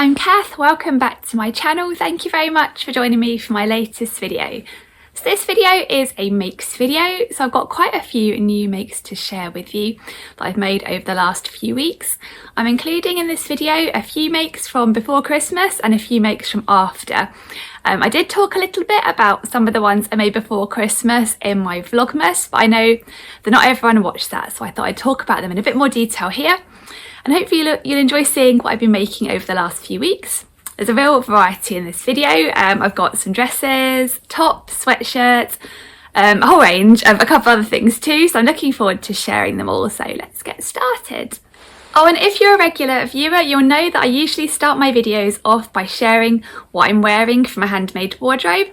I'm Cath, welcome back to my channel. Thank you very much for joining me for my latest video. So this video is a makes video, so I've got quite a few new makes to share with you that I've made over the last few weeks. I'm including in this video a few makes from before Christmas and a few makes from after. I did talk a little bit about some of the ones I made before Christmas in my Vlogmas, but I know that not everyone watched that, so I thought I'd talk about them in a bit more detail here. And hopefully you'll enjoy seeing what I've been making over the last few weeks. There's a real variety in this video. I've got some dresses, tops, sweatshirts, a whole range of a couple other things too, so I'm looking forward to sharing them all, so let's get started. Oh, and if you're a regular viewer, you'll know that I usually start my videos off by sharing what I'm wearing from a handmade wardrobe.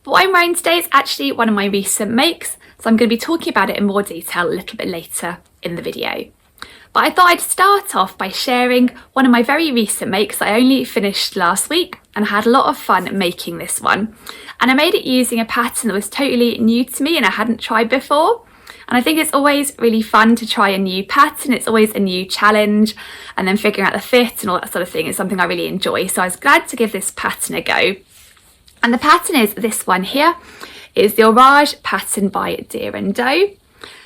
But what I'm wearing today is actually one of my recent makes, so I'm going to be talking about it in more detail a little bit later in the video. But I thought I'd start off by sharing one of my very recent makes that I only finished last week, and I had a lot of fun making this one. And I made it using a pattern that was totally new to me and I hadn't tried before. And I think it's always really fun to try a new pattern. It's always a new challenge, and then figuring out the fit and all that sort of thing is something I really enjoy. So I was glad to give this pattern a go. And the pattern is this one here. It's the Orage pattern by Deer & Doe.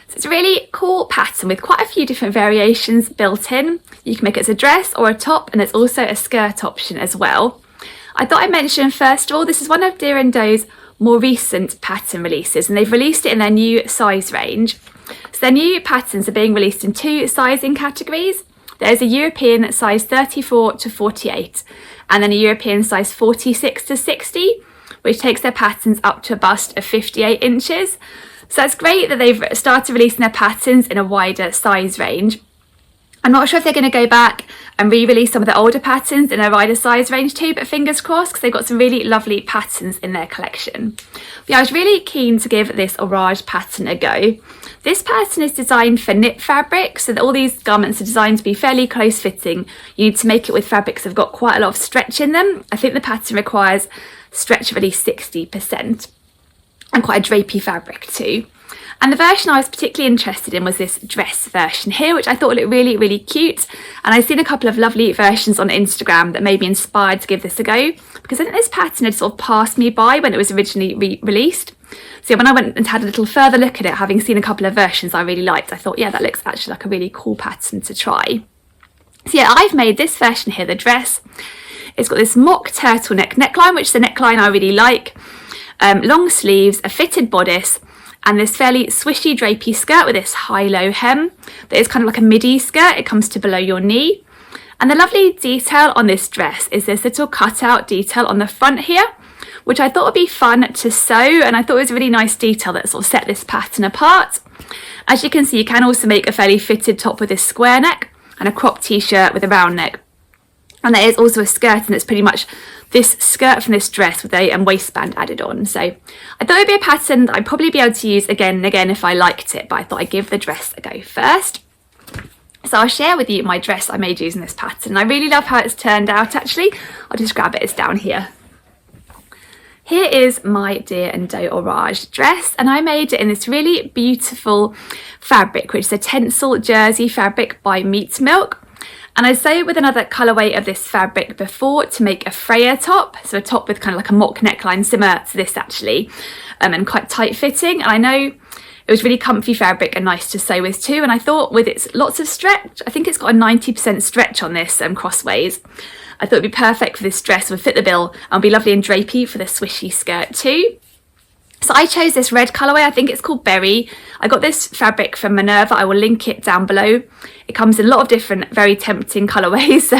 So it's a really cool pattern with quite a few different variations built in. You can make it as a dress or a top, and there's also a skirt option as well. I thought I'd mention first of all, this is one of Deer & Doe's more recent pattern releases, and they've released it in their new size range. So their new patterns are being released in two sizing categories. There's a European size 34 to 48, and then a European size 46 to 60, which takes their patterns up to a bust of 58 inches. So it's great that they've started releasing their patterns in a wider size range. I'm not sure if they're going to go back and re-release some of the older patterns in a wider size range too, but fingers crossed, because they've got some really lovely patterns in their collection. But yeah, I was really keen to give this Orage pattern a go. This pattern is designed for knit fabric, so that all these garments are designed to be fairly close fitting. You need to make it with fabrics that have got quite a lot of stretch in them. I think the pattern requires stretch of at least 60%. And quite a drapey fabric too. And the version I was particularly interested in was this dress version here, which I thought looked really, really cute. And I've seen a couple of lovely versions on Instagram that made me inspired to give this a go, because I think this pattern had sort of passed me by when it was originally released. So yeah, when I went and had a little further look at it, having seen a couple of versions I really liked, I thought, yeah, that looks actually like a really cool pattern to try. So yeah, I've made this version here, the dress. It's got this mock turtleneck neckline, which is a neckline I really like. Long sleeves, a fitted bodice, and this fairly swishy drapey skirt with this high-low hem that is kind of like a midi skirt. It comes to below your knee. And the lovely detail on this dress is this little cutout detail on the front here, which I thought would be fun to sew, and I thought it was a really nice detail that sort of set this pattern apart. As you can see, you can also make a fairly fitted top with this square neck and a crop t-shirt with a round neck. And there is also a skirt, and it's pretty much this skirt from this dress with a waistband added on. So I thought it would be a pattern that I'd probably be able to use again and again if I liked it, but I thought I'd give the dress a go first. So I'll share with you my dress I made using this pattern. I really love how it's turned out actually. I'll just grab it, it's down here. Here is my Deer & Doe Orage dress, and I made it in this really beautiful fabric, which is a tencel jersey fabric by Meat Milk. And I sewed with another colourway of this fabric before to make a Freya top, so a top with kind of like a mock neckline similar to this actually, and quite tight fitting. And I know it was really comfy fabric and nice to sew with too, and I thought with its lots of stretch, I think it's got a 90% stretch on this crossways, I thought it'd be perfect for this dress, would fit the bill and be lovely and drapey for the swishy skirt too. So I chose this red colourway, I think it's called Berry. I got this fabric from Minerva, I will link it down below. It comes in a lot of different, very tempting colourways. So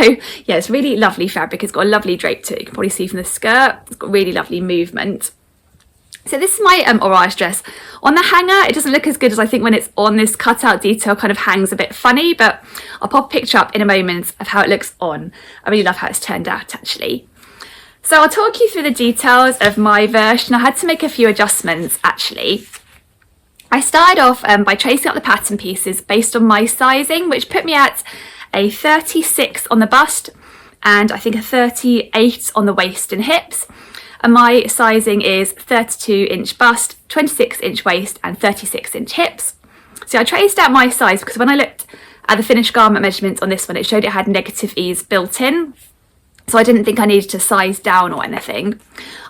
yeah, it's really lovely fabric. It's got a lovely drape to it. You can probably see from the skirt. It's got really lovely movement. So this is my Orage dress. On the hanger, it doesn't look as good as I think when it's on. This cutout detail kind of hangs a bit funny, but I'll pop a picture up in a moment of how it looks on. I really love how it's turned out actually. So I'll talk you through the details of my version. I had to make a few adjustments actually. I started off by tracing up the pattern pieces based on my sizing, which put me at a 36 on the bust and I think a 38 on the waist and hips. And my sizing is 32-inch bust, 26-inch waist and 36-inch hips. So I traced out my size because when I looked at the finished garment measurements on this one, it showed it had negative ease built in. so I didn't think I needed to size down or anything.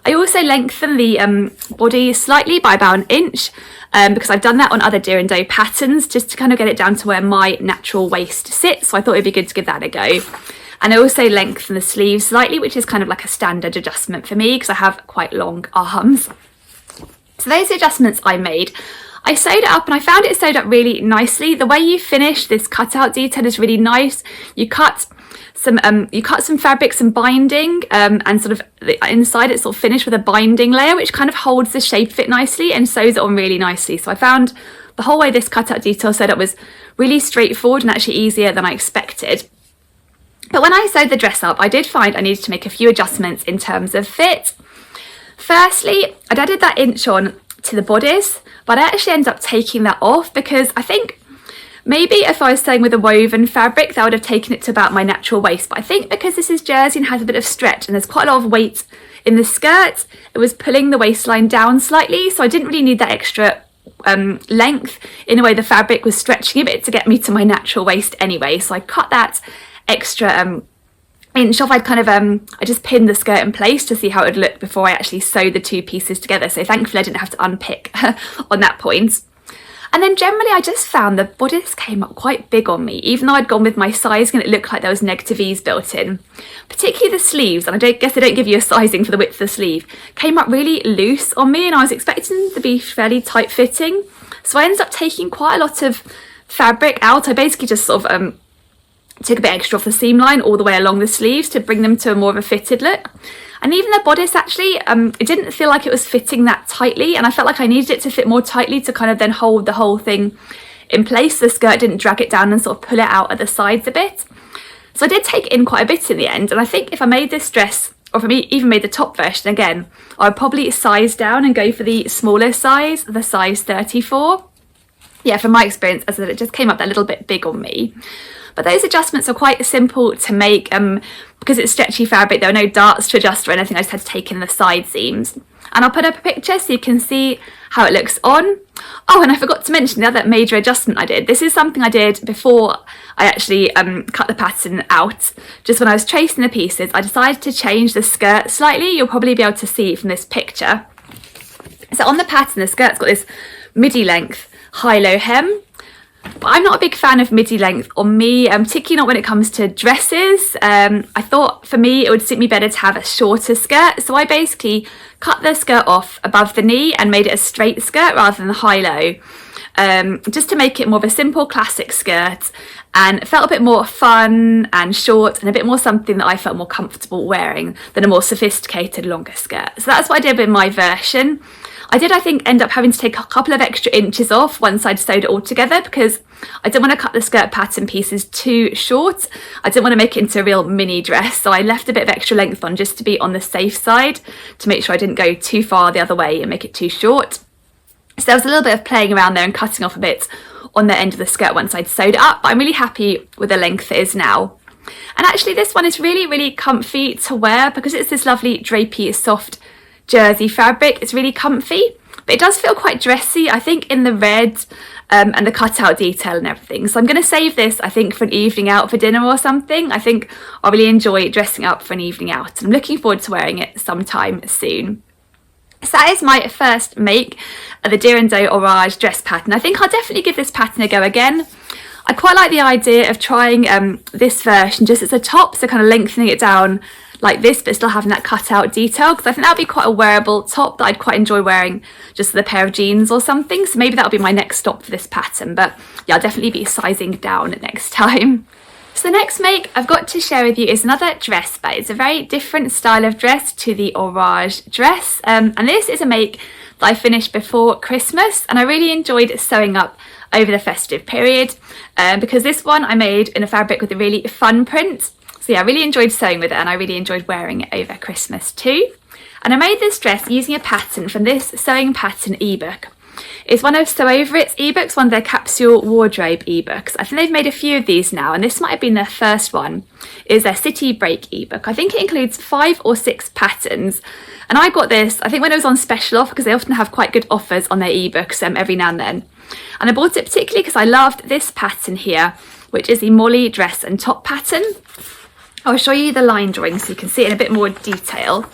I also lengthened the body slightly by about 1 inch because I've done that on other deer and doe patterns just to kind of get it down to where my natural waist sits, so I thought it'd be good to give that a go. And I also lengthened the sleeves slightly, which is kind of like a standard adjustment for me because I have quite long arms. So those adjustments I made. I sewed it up and I found it sewed up really nicely. The way you finish this cutout detail is really nice. You cut some fabric, some binding, and sort of the inside it's sort of finished with a binding layer, which kind of holds the shape of it nicely and sews it on really nicely. So I found the whole way this cutout detail sewed up was really straightforward and actually easier than I expected. But when I sewed the dress up, I did find I needed to make a few adjustments in terms of fit. Firstly, I'd added that inch on to the bodice, but I actually ended up taking that off because I think maybe if I was sewing with a woven fabric, that would have taken it to about my natural waist. But I think because this is jersey and has a bit of stretch and there's quite a lot of weight in the skirt, it was pulling the waistline down slightly. So I didn't really need that extra length. In a way, the fabric was stretching a bit to get me to my natural waist anyway. So I cut that extra inch off. I just pinned the skirt in place to see how it would look before I actually sewed the two pieces together. So thankfully I didn't have to unpick on that point. And then generally I just found the bodice came up quite big on me, even though I'd gone with my sizing and it looked like there was negative E's built in. Particularly the sleeves, and I guess they don't give you a sizing for the width of the sleeve, came up really loose on me and I was expecting them to be fairly tight fitting. So I ended up taking quite a lot of fabric out. I basically just sort of took a bit extra off the seam line all the way along the sleeves to bring them to a more of a fitted look. And even the bodice actually, it didn't feel like it was fitting that tightly, and I felt like I needed it to fit more tightly to kind of then hold the whole thing in place. The skirt didn't drag it down and sort of pull it out at the sides a bit. So I did take in quite a bit in the end, and I think if I made this dress, or if I even made the top version again, I would probably size down and go for the smaller size, the size 34. Yeah, from my experience, as I said, it just came up that little bit big on me. But those adjustments are quite simple to make because it's stretchy fabric. There were no darts to adjust or anything. I just had to take in the side seams. And I'll put up a picture so you can see how it looks on. Oh, and I forgot to mention the other major adjustment I did. This is something I did before I actually cut the pattern out. Just when I was tracing the pieces, I decided to change the skirt slightly. You'll probably be able to see from this picture. So on the pattern, the skirt's got this midi length high-low hem. But I'm not a big fan of midi length on me, particularly not when it comes to dresses. I thought for me it would suit me better to have a shorter skirt, so I basically cut the skirt off above the knee and made it a straight skirt rather than the high-low, just to make it more of a simple classic skirt, and it felt a bit more fun and short and a bit more something that I felt more comfortable wearing than a more sophisticated longer skirt. So that's what I did with my version. I did, I think, end up having to take a couple of extra inches off once I'd sewed it all together because I didn't want to cut the skirt pattern pieces too short. I didn't want to make it into a real mini dress, so I left a bit of extra length on just to be on the safe side to make sure I didn't go too far the other way and make it too short. So there was a little bit of playing around there and cutting off a bit on the end of the skirt once I'd sewed it up, but I'm really happy with the length it is now. And actually this one is really, really comfy to wear because it's this lovely drapey, soft jersey fabric. It's really comfy, but it does feel quite dressy, I think, in the red and the cutout detail and everything. So I'm going to save this, I think, for an evening out for dinner or something. I think I'll really enjoy dressing up for an evening out, and I'm looking forward to wearing it sometime soon. So that is my first make of the Deer and Doe Orage dress pattern. I think I'll definitely give this pattern a go again. I quite like the idea of trying this version just as a top, so kind of lengthening it down like this but still having that cutout detail, because I think that would be quite a wearable top that I'd quite enjoy wearing just with a pair of jeans or something. So maybe that'll be my next stop for this pattern, but yeah, I'll definitely be sizing down next time. So the next make I've got to share with you is another dress, but it's a very different style of dress to the Orage dress, and this is a make that I finished before Christmas and I really enjoyed sewing up over the festive period because this one I made in a fabric with a really fun print. So yeah, I really enjoyed sewing with it and I really enjoyed wearing it over Christmas too. And I made this dress using a pattern from this sewing pattern ebook. It's one of Sew Over It's ebooks, one of their capsule wardrobe ebooks. I think they've made a few of these now, and this might have been their first one, is their City Break ebook. I think it includes 5 or 6 patterns. And I got this, I think when it was on special offer, because they often have quite good offers on their ebooks every now and then. And I bought it particularly because I loved this pattern here, which is the Molly dress and top pattern. I'll show you the line drawing so you can see it in a bit more detail.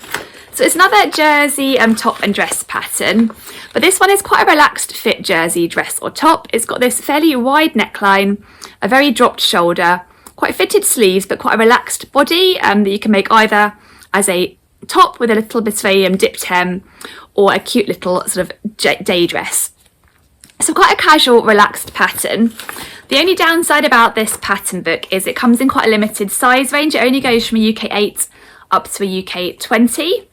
So it's another jersey top and dress pattern, but this one is quite a relaxed fit jersey dress or top. It's got this fairly wide neckline, a very dropped shoulder, quite fitted sleeves, but quite a relaxed body that you can make either as a top with a little bit of a dipped hem, or a cute little sort of day dress. So quite a casual, relaxed pattern. The only downside about this pattern book is it comes in quite a limited size range. It only goes from a UK 8 up to a UK 20.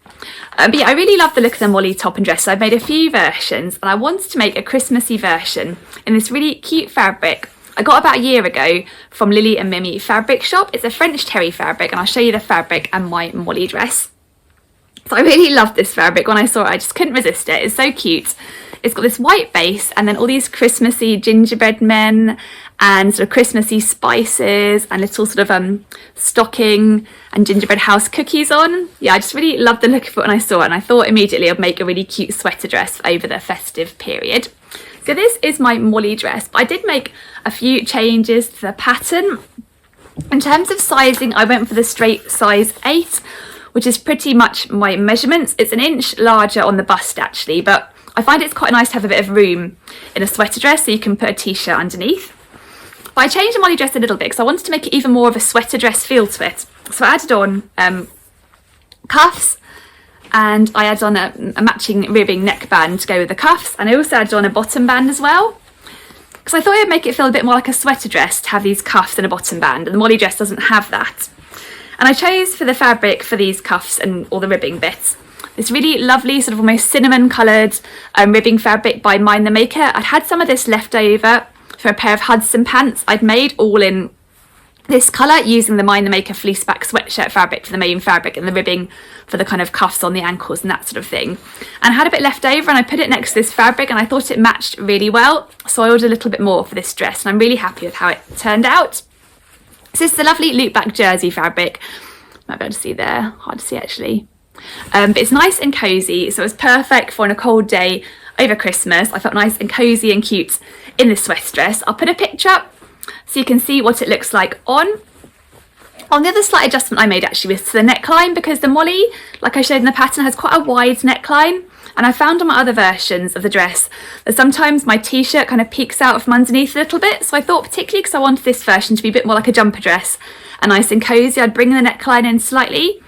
But yeah, I really love the look of the Molly top and dress. So I've made a few versions, and I wanted to make a Christmassy version in this really cute fabric I got about a year ago from Lily and Mimi fabric shop. It's a French terry fabric, and I'll show you the fabric and my Molly dress. So I really loved this fabric. When I saw it, I just couldn't resist it. It's so cute. It's got this white base and then all these Christmassy gingerbread men and sort of Christmassy spices and little sort of stocking and gingerbread house cookies on. Yeah, I just really loved the look of it when I saw it, and I thought immediately I'd make a really cute sweater dress over the festive period. So this is my Molly dress, but I did make a few changes to the pattern. In terms of sizing, I went for the straight size 8, which is pretty much my measurements. It's an inch larger on the bust actually, but I find it's quite nice to have a bit of room in a sweater dress so you can put a t-shirt underneath. But I changed the Molly dress a little bit because I wanted to make it even more of a sweater dress feel to it. So I added on cuffs, and I added on a matching ribbing neckband to go with the cuffs, and I also added on a bottom band as well, because I thought it would make it feel a bit more like a sweater dress to have these cuffs and a bottom band, and the Molly dress doesn't have that. And I chose for the fabric for these cuffs and all the ribbing bits this really lovely sort of almost cinnamon coloured ribbing fabric by Mind the Maker. I'd had some of this left over for a pair of Hudson pants I'd made all in this colour using the Mind the Maker fleece back sweatshirt fabric for the main fabric and the ribbing for the kind of cuffs on the ankles and that sort of thing. And I had a bit left over, and I put it next to this fabric, and I thought it matched really well, so I ordered a little bit more for this dress, and I'm really happy with how it turned out. So this is a lovely loop back jersey fabric. Might be able to see there, hard to see actually. But it's nice and cosy, so it's perfect for on a cold day over Christmas. I felt nice and cosy and cute in this sweater dress. I'll put a picture up so you can see what it looks like on. The other slight adjustment I made actually was to the neckline, because the Molly, like I showed in the pattern, has quite a wide neckline, and I found on my other versions of the dress that sometimes my t-shirt kind of peeks out from underneath a little bit. So I thought, particularly because I wanted this version to be a bit more like a jumper dress and nice and cosy, I'd bring the neckline in slightly.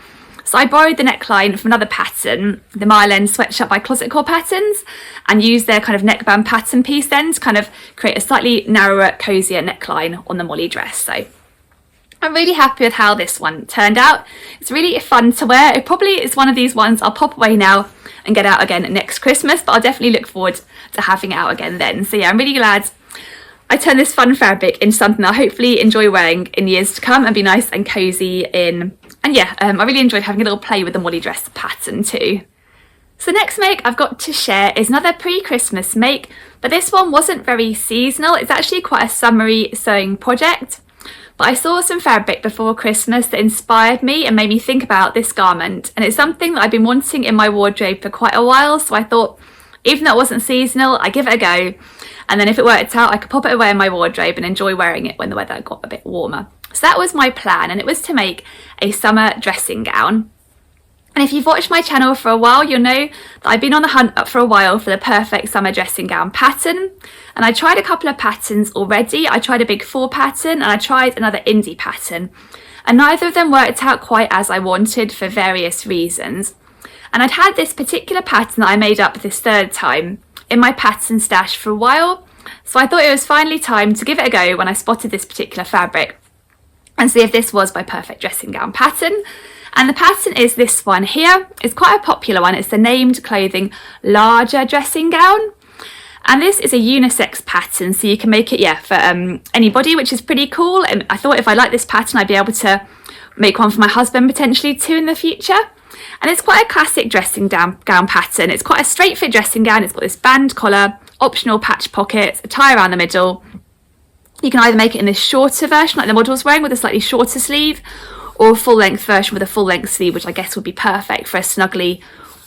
So I borrowed the neckline from another pattern, the Marlene Sweatshop by Closet Core Patterns, and used their kind of neckband pattern piece then to kind of create a slightly narrower, cosier neckline on the Molly dress. So I'm really happy with how this one turned out. It's really fun to wear. It probably is one of these ones I'll pop away now and get out again next Christmas, but I'll definitely look forward to having it out again then. So yeah, I'm really glad I turned this fun fabric into something I'll hopefully enjoy wearing in years to come and be nice and cosy in. And yeah, I really enjoyed having a little play with the Molly dress pattern too. So the next make I've got to share is another pre-Christmas make, but this one wasn't very seasonal. It's actually quite a summery sewing project. But I saw some fabric before Christmas that inspired me and made me think about this garment, and it's something that I've been wanting in my wardrobe for quite a while, so I thought even though it wasn't seasonal, I'd give it a go, and then if it worked out I could pop it away in my wardrobe and enjoy wearing it when the weather got a bit warmer. So that was my plan, and it was to make a summer dressing gown. And if you've watched my channel for a while, you'll know that I've been on the hunt for a while for the perfect summer dressing gown pattern. And I tried a couple of patterns already. I tried a big 4 pattern and I tried another indie pattern. And neither of them worked out quite as I wanted for various reasons. And I'd had this particular pattern that I made up this third time in my pattern stash for a while. So I thought it was finally time to give it a go when I spotted this particular fabric and see if this was my perfect dressing gown pattern. And the pattern is this one here. It's quite a popular one. It's the Named Clothing Larger Dressing Gown. And this is a unisex pattern, so you can make it, yeah, for anybody, which is pretty cool. And I thought if I like this pattern, I'd be able to make one for my husband potentially too in the future. And it's quite a classic dressing gown pattern. It's quite a straight fit dressing gown. It's got this band collar, optional patch pockets, a tie around the middle. You can either make it in this shorter version, like the model's wearing, with a slightly shorter sleeve, or a full-length version with a full-length sleeve, which I guess would be perfect for a snuggly,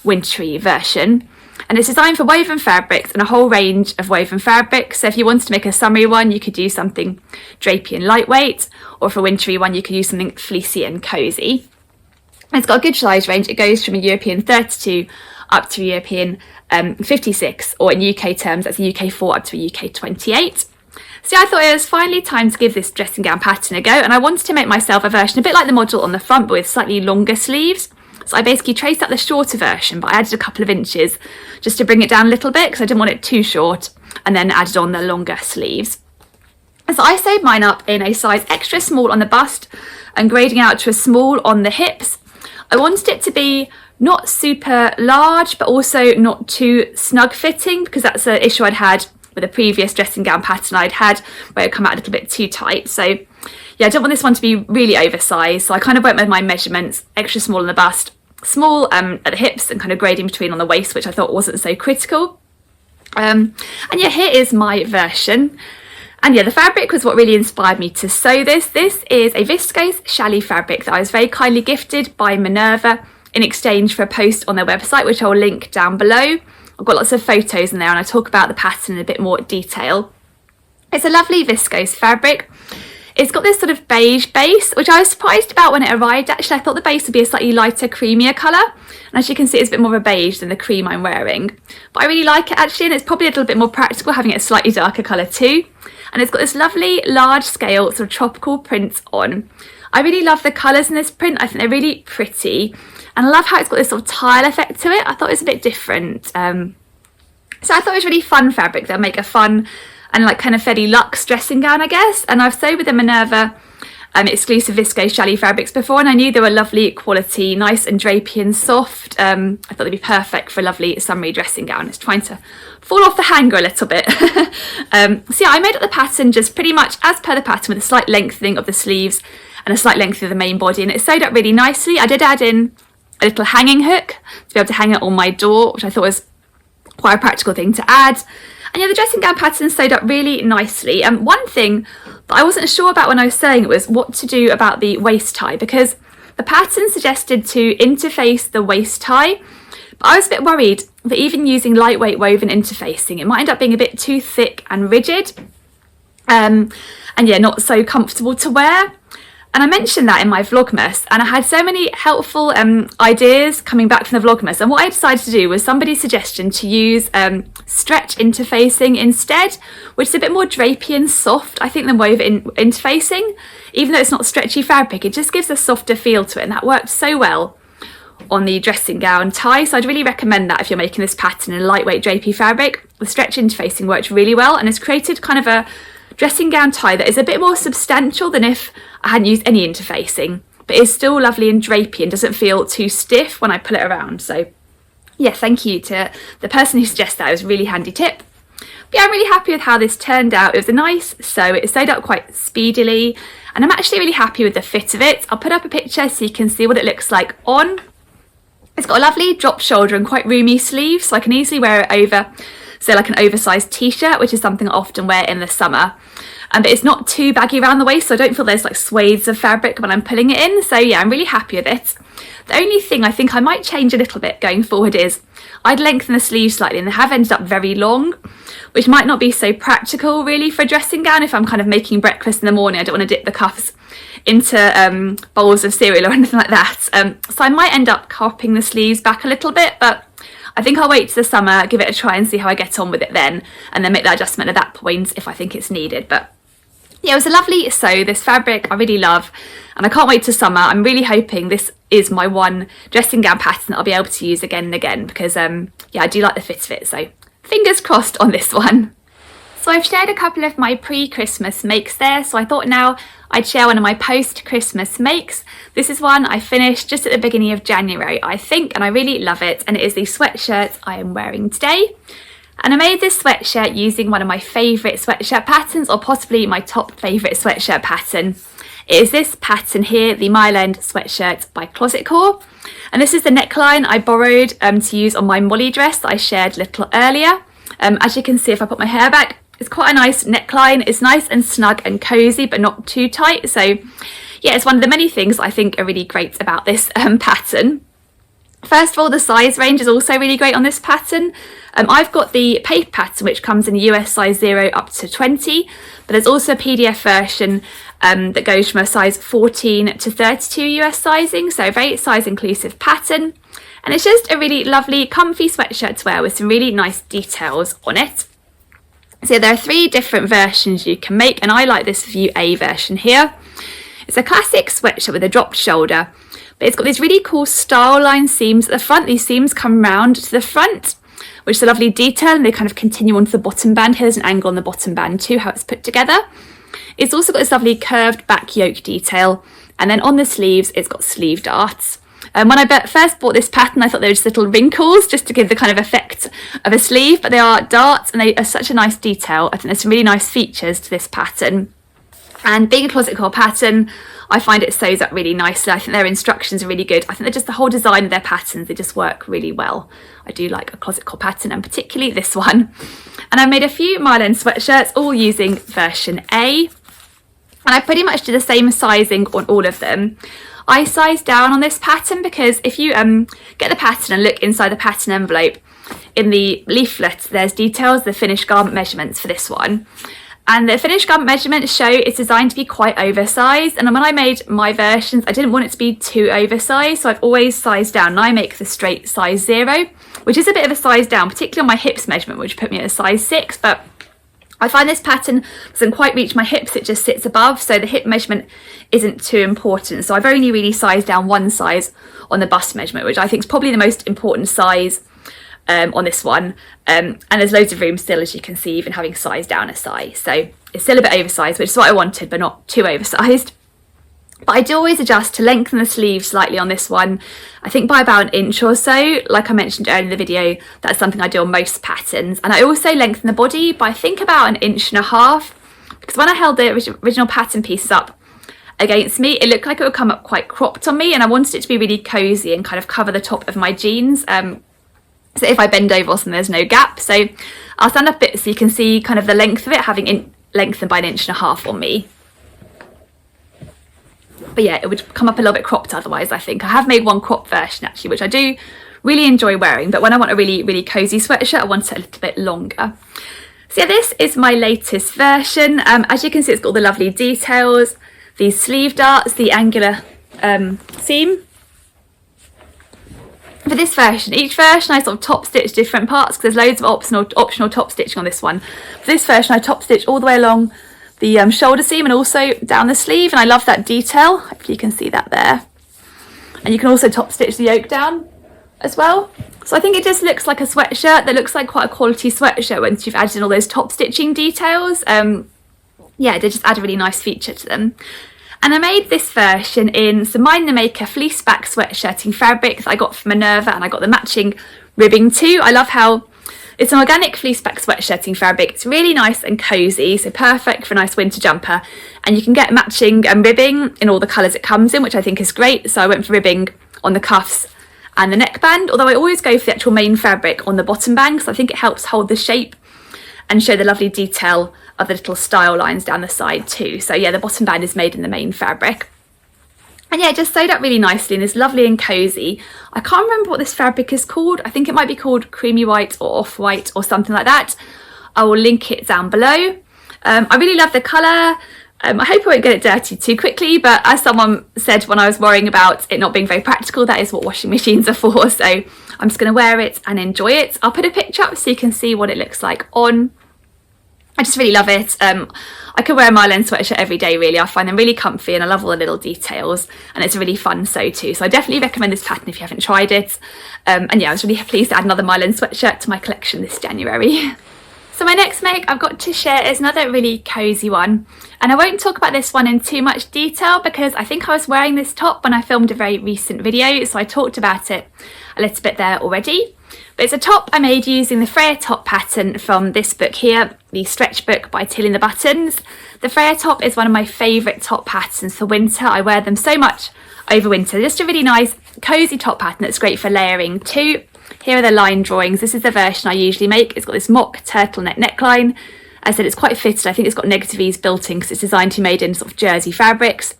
wintry version. and it's designed for woven fabrics and a whole range of woven fabrics. So if you wanted to make a summery one, you could use something drapey and lightweight, or for a wintry one, you could use something fleecy and cosy. It's got a good size range. It goes from a European 32 up to a European 56, or in UK terms, that's a UK 4 up to a UK 28. So I thought it was finally time to give this dressing gown pattern a go, and I wanted to make myself a version a bit like the model on the front, but with slightly longer sleeves. So I basically traced out the shorter version, but I added a couple of inches just to bring it down a little bit because I didn't want it too short, and then added on the longer sleeves. So I sewed mine up in a size extra small on the bust and grading out to a small on the hips. I wanted it to be not super large, but also not too snug fitting, because that's an issue I'd had with a previous dressing gown pattern I'd had where it come out a little bit too tight. So yeah, I don't want this one to be really oversized. So I kind of went with my measurements, extra small on the bust, small at the hips, and kind of grading between on the waist, which I thought wasn't so critical. And yeah, here is my version. And yeah, the fabric was what really inspired me to sew this. This is a viscose challis fabric that I was very kindly gifted by Minerva in exchange for a post on their website, which I'll link down below. I've got lots of photos in there and I talk about the pattern in a bit more detail. It's a lovely viscose fabric. It's got this sort of beige base, which I was surprised about when it arrived. Actually, I thought the base would be a slightly lighter, creamier colour. And as you can see, it's a bit more of a beige than the cream I'm wearing. But I really like it actually, and it's probably a little bit more practical having it a slightly darker colour too. And it's got this lovely large scale sort of tropical print on. I really love the colours in this print. I think they're really pretty. And I love how it's got this sort of tile effect to it. I thought it was a bit different. So I thought it was really fun fabric that'll make a fun and like kind of fairly luxe dressing gown, I guess. And I've sewed with the Minerva exclusive viscose challis fabrics before, and I knew they were lovely quality, nice and drapey and soft. I thought they'd be perfect for a lovely summery dressing gown. It's trying to fall off the hanger a little bit. So yeah, I made up the pattern just pretty much as per the pattern, with a slight lengthening of the sleeves and a slight lengthening of the main body, and it sewed up really nicely. I did add in a little hanging hook to be able to hang it on my door, which I thought was quite a practical thing to add. And yeah, the dressing gown pattern sewed up really nicely. And one thing that I wasn't sure about when I was sewing it was what to do about the waist tie, because the pattern suggested to interface the waist tie, but I was a bit worried that even using lightweight woven interfacing, it might end up being a bit too thick and rigid, and yeah, not so comfortable to wear. And I mentioned that in my Vlogmas, and I had so many helpful ideas coming back from the Vlogmas, and what I decided to do was somebody's suggestion to use stretch interfacing instead, which is a bit more drapey and soft, I think, than woven interfacing. Even though it's not stretchy fabric, it just gives a softer feel to it, and that worked so well on the dressing gown tie. So I'd really recommend that if you're making this pattern in a lightweight drapey fabric. The stretch interfacing worked really well, and it's created kind of a dressing gown tie that is a bit more substantial than if I hadn't used any interfacing, but is still lovely and drapey and doesn't feel too stiff when I pull it around. So yeah, thank you to the person who suggested that. It was a really handy tip. But yeah, I'm really happy with how this turned out. It was a nice sew. It sewed up quite speedily, and I'm actually really happy with the fit of it. I'll put up a picture so you can see what it looks like on. It's got a lovely drop shoulder and quite roomy sleeves, so I can easily wear it over, so like an oversized t-shirt, which is something I often wear in the summer. But it's not too baggy around the waist, so I don't feel there's like swathes of fabric when I'm pulling it in. So yeah, I'm really happy with it. The only thing I think I might change a little bit going forward is I'd lengthen the sleeves slightly, and they have ended up very long, which might not be so practical really for a dressing gown. If I'm kind of making breakfast in the morning, I don't want to dip the cuffs into bowls of cereal or anything like that. So I might end up cropping the sleeves back a little bit, but I think I'll wait to the summer, give it a try and see how I get on with it then, and then make that adjustment at that point if I think it's needed. But yeah, it was a lovely sew. This fabric I really love, and I can't wait to summer. I'm really hoping this is my one dressing gown pattern that I'll be able to use again and again, because yeah, I do like the fit of it, so fingers crossed on this one. So I've shared a couple of my pre-Christmas makes there, so I thought now I'd share one of my post-Christmas makes. This is one I finished just at the beginning of January, I think, and I really love it, and it is the sweatshirt I am wearing today. And I made this sweatshirt using one of my favourite sweatshirt patterns, or possibly my top favourite sweatshirt pattern. It is this pattern here, the Mile End sweatshirt by Closet Core. And this is the neckline I borrowed to use on my Molly dress that I shared a little earlier. As you can see, if I put my hair back, it's quite a nice neckline. It's nice and snug and cosy, but not too tight. So yeah, it's one of the many things I think are really great about this pattern. First of all, the size range is also really great on this pattern. I've got the paper pattern, which comes in US size 0 up to 20, but there's also a PDF version that goes from a size 14 to 32 US sizing, so a very size inclusive pattern. And it's just a really lovely, comfy sweatshirt to wear with some really nice details on it. So there are 3 different versions you can make, and I like this View A version here. It's a classic sweatshirt with a dropped shoulder, but it's got these really cool style line seams at the front. These seams come round to the front, which is a lovely detail, and they kind of continue onto the bottom band. Here's an angle on the bottom band too, how it's put together. It's also got this lovely curved back yoke detail, and then on the sleeves it's got sleeve darts. When I first bought this pattern, I thought they were just little wrinkles just to give the kind of effect of a sleeve, but they are darts and they are such a nice detail. I think there's some really nice features to this pattern. And being a closet core pattern, I find it sews up really nicely. I think their instructions are really good. I think they're just the whole design of their patterns, they just work really well. I do like a closet core pattern, and particularly this one. And I've made a few Mylan sweatshirts, all using version A. And I pretty much do the same sizing on all of them. I size down on this pattern because if you get the pattern and look inside the pattern envelope, in the leaflet there's details, the finished garment measurements for this one. And the finished garment measurements show it's designed to be quite oversized. And when I made my versions, I didn't want it to be too oversized, so I've always sized down. And I make the straight size 0, which is a bit of a size down, particularly on my hips measurement, which put me at a size 6. But I find this pattern doesn't quite reach my hips, it just sits above, so the hip measurement isn't too important. So I've only really sized down one size on the bust measurement, which I think is probably the most important size on this one. And there's loads of room still, as you can see, even having sized down a size. So it's still a bit oversized, which is what I wanted, but not too oversized. But I do always adjust to lengthen the sleeve slightly on this one, I think by about an inch or so. Like I mentioned earlier in the video, that's something I do on most patterns. And I also lengthen the body by I think about an inch and a half, because when I held the original pattern pieces up against me, it looked like it would come up quite cropped on me, and I wanted it to be really cozy and kind of cover the top of my jeans. So if I bend over or something, there's no gap. So I'll stand up a bit so you can see kind of the length of it, having lengthened by an inch and a half on me. But yeah, it would come up a little bit cropped otherwise, I think. I have made one cropped version actually, which I do really enjoy wearing, but when I want a really, really cozy sweatshirt, I want it a little bit longer. So yeah, this is my latest version. As you can see, it's got all the lovely details, these sleeve darts, the angular seam. For this version, each version I sort of top stitch different parts, because there's loads of optional top stitching on this one. For this version I top stitch all the way along the shoulder seam and also down the sleeve, and I love that detail. Hopefully you can see that there. And you can also top stitch the yoke down as well. So I think it just looks like a sweatshirt that looks like quite a quality sweatshirt once you've added in all those top stitching details. Yeah, they just add a really nice feature to them. And I made this version in some Mind the Maker fleece back sweatshirting fabric that I got from Minerva, and I got the matching ribbing too. I love how it's an organic fleece back sweatshirting fabric. It's really nice and cozy, so perfect for a nice winter jumper. And you can get matching ribbing in all the colours it comes in, which I think is great. So I went for ribbing on the cuffs and the neckband, although I always go for the actual main fabric on the bottom band, because I think it helps hold the shape and show the lovely detail of the little style lines down the side too. So yeah, the bottom band is made in the main fabric. And yeah, it just sewed up really nicely and is lovely and cozy. I can't remember what this fabric is called. I think it might be called creamy white or off-white or something like that. I will link it down below. I really love the colour. I hope I won't get it dirty too quickly, but as someone said when I was worrying about it not being very practical, that is what washing machines are for. So I'm just going to wear it and enjoy it. I'll put a picture up so you can see what it looks like on. I just really love it. I could wear a Mylan sweatshirt every day really. I find them really comfy and I love all the little details, and it's a really fun sew too. So I definitely recommend this pattern if you haven't tried it. And yeah, I was really pleased to add another Mylan sweatshirt to my collection this January. So my next make I've got to share is another really cozy one, and I won't talk about this one in too much detail because I think I was wearing this top when I filmed a very recent video, so I talked about it a little bit there already. But it's a top I made using the Freya top pattern from this book here, the Stretch Book by Tilling the Buttons. The Freya top is one of my favourite top patterns for winter. I wear them so much over winter. Just a really nice cozy top pattern that's great for layering too. Here are the line drawings. This is the version I usually make. It's got this mock turtleneck neckline, As I said, it's quite fitted. I think it's got negative ease built in because it's designed to be made in sort of jersey fabrics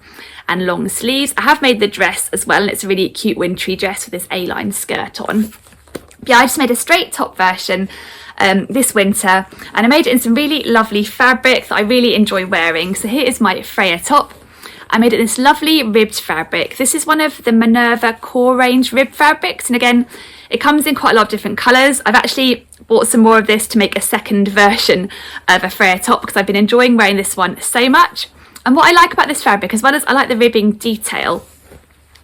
and long sleeves. I have made the dress as well, and it's a really cute wintry dress with this A-line skirt on. But yeah, I just made a straight top version this winter, and I made it in some really lovely fabric that I really enjoy wearing. So here is my Freya top. I made it in this lovely ribbed fabric. This is one of the Minerva core range rib fabrics, and again, it comes in quite a lot of different colours. I've actually bought some more of this to make a second version of a Freya top because I've been enjoying wearing this one so much. And what I like about this fabric, as well as I like the ribbing detail,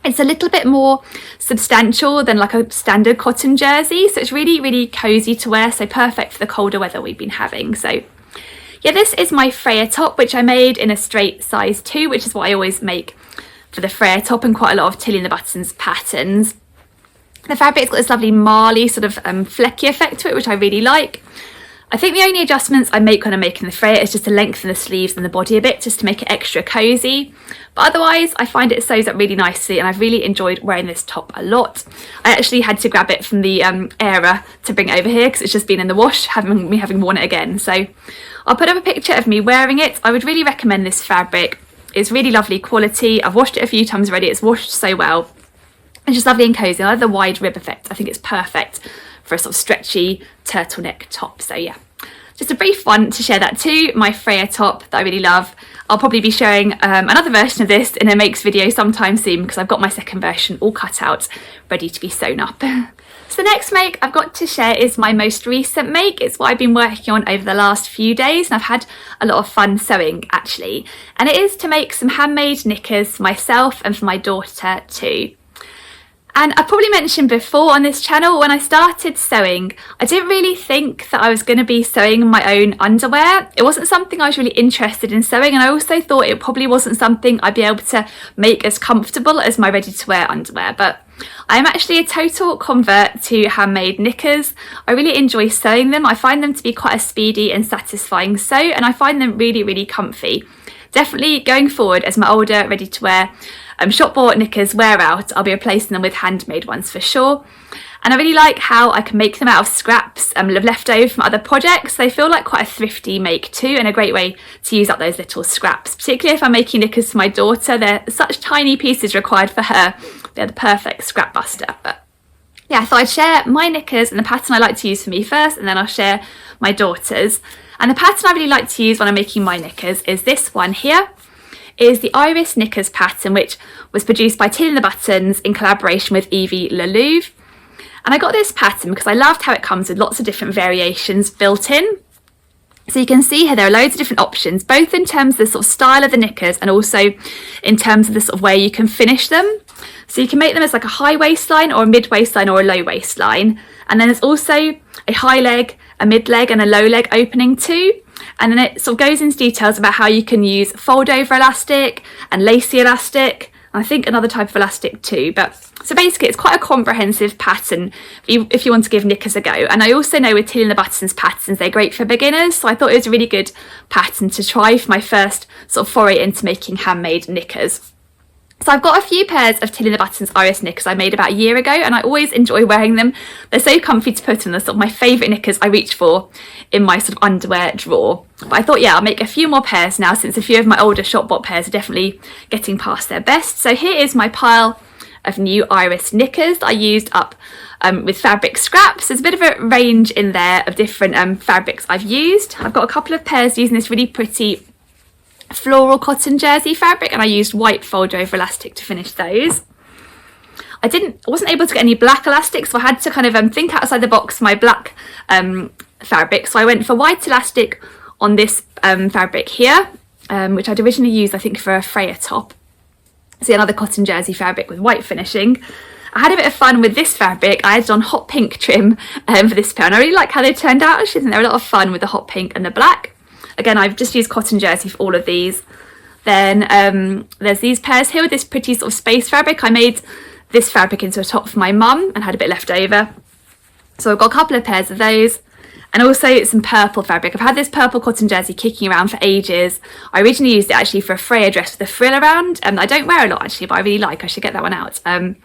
it's a little bit more substantial than like a standard cotton jersey. So it's really, really cosy to wear. So perfect for the colder weather we've been having. So yeah, this is my Freya top, which I made in a straight size 2, which is what I always make for the Freya top and quite a lot of Tilly and the Buttons patterns. The fabric's got this lovely marley sort of flecky effect to it, which I really like. I think the only adjustments I make when I'm making the Freya is just to lengthen the sleeves and the body a bit, just to make it extra cosy. But otherwise, I find it sews up really nicely, and I've really enjoyed wearing this top a lot. I actually had to grab it from the airer to bring it over here because it's just been in the wash, having worn it again. So I'll put up a picture of me wearing it. I would really recommend this fabric. It's really lovely quality. I've washed it a few times already. It's washed so well. It's just lovely and cosy. I love the wide rib effect. I think it's perfect for a sort of stretchy turtleneck top. So yeah, just a brief one to share that too. My Freya top that I really love. I'll probably be showing another version of this in a makes video sometime soon because I've got my second version all cut out, ready to be sewn up. So the next make I've got to share is my most recent make. It's what I've been working on over the last few days, and I've had a lot of fun sewing actually. And it is to make some handmade knickers for myself and for my daughter too. And I probably mentioned before on this channel, when I started sewing, I didn't really think that I was going to be sewing my own underwear. It wasn't something I was really interested in sewing, and I also thought it probably wasn't something I'd be able to make as comfortable as my ready-to-wear underwear. But I'm actually a total convert to handmade knickers. I really enjoy sewing them. I find them to be quite a speedy and satisfying sew, and I find them really, really comfy. Definitely going forward, as my older ready-to-wear shop bought knickers wear out, I'll be replacing them with handmade ones for sure. And I really like how I can make them out of scraps left over from other projects. They feel like quite a thrifty make too, and a great way to use up those little scraps, particularly if I'm making knickers for my daughter. They're such tiny pieces required for her. They're the perfect scrap buster. But yeah, so I'd share my knickers and the pattern I like to use for me first, and then I'll share my daughter's. And the pattern I really like to use when I'm making my knickers is this one here. Is the Iris Knickers pattern, which was produced by Tilly and the Buttons in collaboration with Evie Lelouve. And I got this pattern because I loved how it comes with lots of different variations built in. So you can see here there are loads of different options, both in terms of the sort of style of the knickers and also in terms of the sort of way you can finish them. So you can make them as like a high waistline or a mid waistline or a low waistline. And then there's also a high leg, a mid leg and a low leg opening too. And then it sort of goes into details about how you can use fold over elastic and lacy elastic, and I think another type of elastic too. But so basically it's quite a comprehensive pattern if you want to give knickers a go. And I also know with Tilly and the Buttons patterns, they're great for beginners, so I thought it was a really good pattern to try for my first sort of foray into making handmade knickers. So I've got a few pairs of Tilly and the Buttons Iris knickers I made about a year ago, and I always enjoy wearing them. They're so comfy to put on. They're sort of my favourite knickers I reach for in my sort of underwear drawer. But I thought, yeah, I'll make a few more pairs now, since a few of my older shop-bought pairs are definitely getting past their best. So here is my pile of new Iris knickers that I used up with fabric scraps. There's a bit of a range in there of different fabrics I've used. I've got a couple of pairs using this really pretty floral cotton jersey fabric, and I used white fold over elastic to finish those. I wasn't able to get any black elastic, so I had to kind of think outside the box for my black fabric. So I went for white elastic on this fabric here, which I'd originally used I think for a Freya top. See, another cotton jersey fabric with white finishing. I had a bit of fun with this fabric. I added on hot pink trim for this pair, and I really like how they turned out. I think they're a lot of fun with the hot pink and the black. Again, I've just used cotton jersey for all of these. Then there's these pairs here with this pretty sort of space fabric. I made this fabric into a top for my mum and had a bit left over. So I've got a couple of pairs of those. And also some purple fabric. I've had this purple cotton jersey kicking around for ages. I originally used it actually for a Freya dress with a frill around. I don't wear a lot actually, but I really like. I should get that one out. And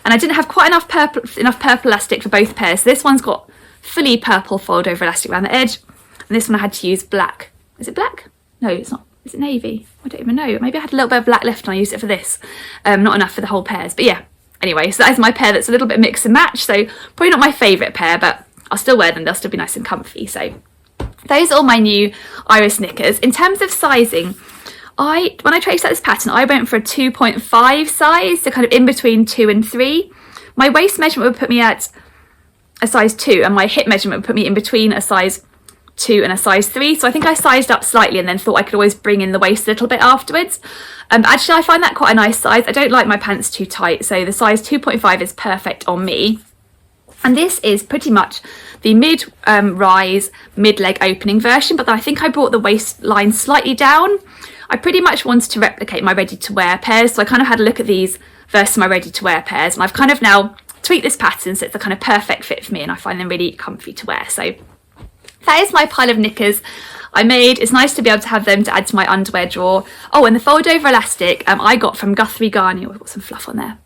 I didn't have quite enough purple elastic for both pairs. So this one's got fully purple fold over elastic around the edge. And this one I had to use black Is it black? No, it's not. Is it navy? I don't even know. Maybe I had a little bit of black left and I used it for this. Not enough for the whole pairs, but yeah. Anyway, so that is my pair that's a little bit mix and match. So probably not my favourite pair, but I'll still wear them. They'll still be nice and comfy. So those are all my new Iris Knickers. In terms of sizing, when I traced out this pattern, I went for a 2.5 size, so kind of in between 2 and 3. My waist measurement would put me at a size 2, and my hip measurement would put me in between a size 2 and a size 3. So I think I sized up slightly and then thought I could always bring in the waist a little bit afterwards. Actually, I find that quite a nice size. I don't like my pants too tight, so the size 2.5 is perfect on me. And this is pretty much the mid-rise, mid-leg opening version, but I think I brought the waistline slightly down. I pretty much wanted to replicate my ready-to-wear pairs, so I kind of had a look at these versus my ready-to-wear pairs, and I've kind of now tweaked this pattern so it's a kind of perfect fit for me, and I find them really comfy to wear. So that is my pile of knickers I made. It's nice to be able to have them to add to my underwear drawer. Oh, and the fold over elastic I got from Guthrie Garney. Oh, I've got some fluff on there.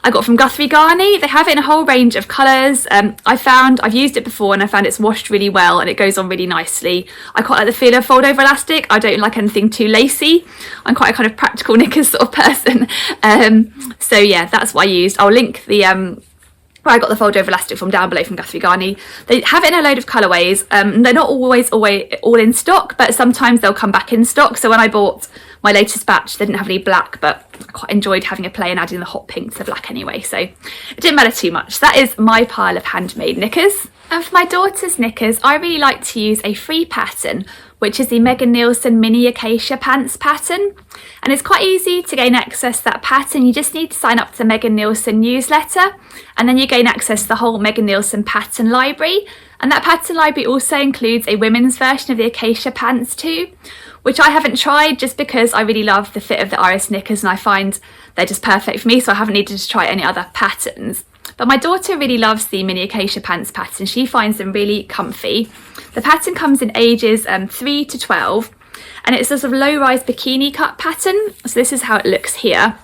I got from Guthrie Garney. They have it in a whole range of colours. I've used it before and I found it's washed really well and it goes on really nicely. I quite like the feel of fold over elastic. I don't like anything too lacy. I'm quite a kind of practical knickers sort of person. So yeah, that's what I used. I'll link the where I got the fold over elastic from down below from Guthrie Garney. They have it in a load of colourways. They're not always all in stock, but sometimes they'll come back in stock. So when I bought my latest batch, they didn't have any black, but I quite enjoyed having a play and adding the hot pink to black anyway, so it didn't matter too much. So that is my pile of handmade knickers. And for my daughter's knickers, I really like to use a free pattern, which is the Megan Nielsen mini acacia pants pattern. And it's quite easy to gain access to that pattern. You just need to sign up to the Megan Nielsen newsletter, and then you gain access to the whole Megan Nielsen pattern library. And that pattern library also includes a women's version of the acacia pants too, which I haven't tried just because I really love the fit of the Iris knickers and I find they're just perfect for me, so I haven't needed to try any other patterns. But my daughter really loves the mini acacia pants pattern. She finds them really comfy. The pattern comes in ages 3 to 12 and it's a sort of low-rise bikini cut pattern. So this is how it looks here.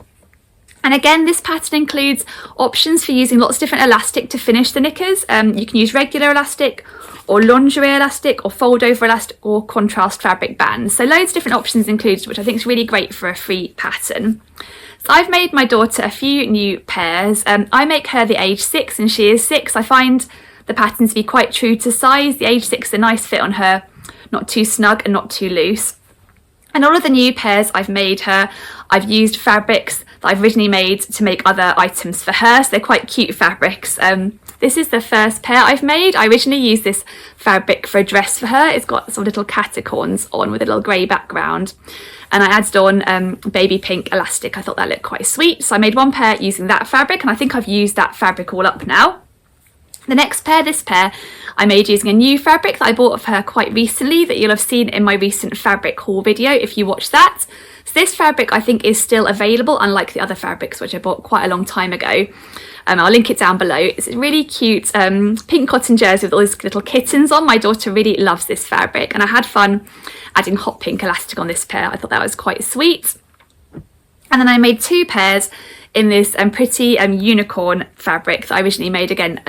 And again, this pattern includes options for using lots of different elastic to finish the knickers. You can use regular elastic or lingerie elastic or fold over elastic or contrast fabric bands. So loads of different options included, which I think is really great for a free pattern. So I've made my daughter a few new pairs. I make her the age 6 and she is 6. I find the pattern to be quite true to size. The age 6 is a nice fit on her, not too snug and not too loose. And all of the new pairs I've made her, I've used fabrics that I've originally made to make other items for her, so they're quite cute fabrics. This is the first pair I've made. I originally used this fabric for a dress for her. It's got some little catacorns on with a little grey background. And I added on baby pink elastic. I thought that looked quite sweet. So I made one pair using that fabric, and I think I've used that fabric all up now. The next pair, this pair, I made using a new fabric that I bought for her quite recently that you'll have seen in my recent fabric haul video if you watch that. So this fabric I think is still available, unlike the other fabrics which I bought quite a long time ago. I'll link it down below. It's a really cute pink cotton jersey with all these little kittens on. My daughter really loves this fabric and I had fun adding hot pink elastic on this pair. I thought that was quite sweet. And then I made 2 pairs in this pretty unicorn fabric that I originally made, again,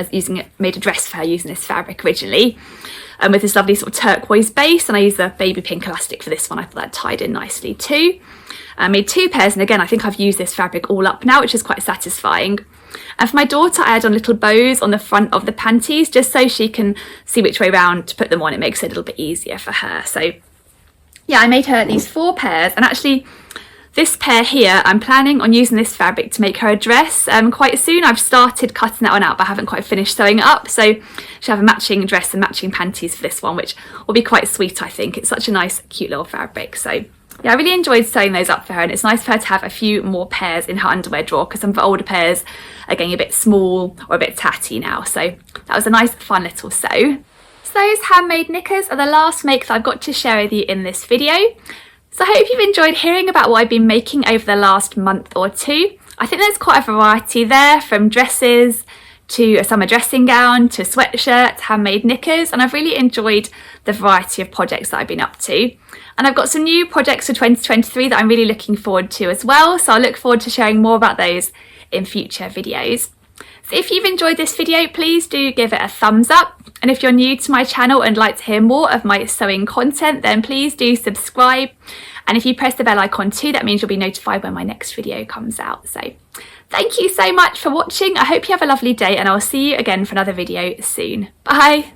made a dress for her using this fabric originally, with this lovely sort of turquoise base, and I used the baby pink elastic for this one. I thought that tied in nicely too. I made 2 pairs, and again I think I've used this fabric all up now, which is quite satisfying. And for my daughter I add on little bows on the front of the panties just so she can see which way round to put them on. It makes it a little bit easier for her. So yeah, I made her these 4 pairs, and actually this pair here, I'm planning on using this fabric to make her a dress quite soon. I've started cutting that one out, but I haven't quite finished sewing it up. So she'll have a matching dress and matching panties for this one, which will be quite sweet, I think. It's such a nice, cute little fabric. So yeah, I really enjoyed sewing those up for her, and it's nice for her to have a few more pairs in her underwear drawer because some of her older pairs are getting a bit small or a bit tatty now. So that was a nice, fun little sew. So those handmade knickers are the last makes I've got to share with you in this video. So I hope you've enjoyed hearing about what I've been making over the last month or 2. I think there's quite a variety there, from dresses to a summer dressing gown to sweatshirt, handmade knickers, and I've really enjoyed the variety of projects that I've been up to. And I've got some new projects for 2023 that I'm really looking forward to as well, so I look forward to sharing more about those in future videos. So if you've enjoyed this video, please do give it a thumbs up. And if you're new to my channel and like to hear more of my sewing content, then please do subscribe. And if you press the bell icon too, that means you'll be notified when my next video comes out. So thank you so much for watching. I hope you have a lovely day, and I'll see you again for another video soon. Bye.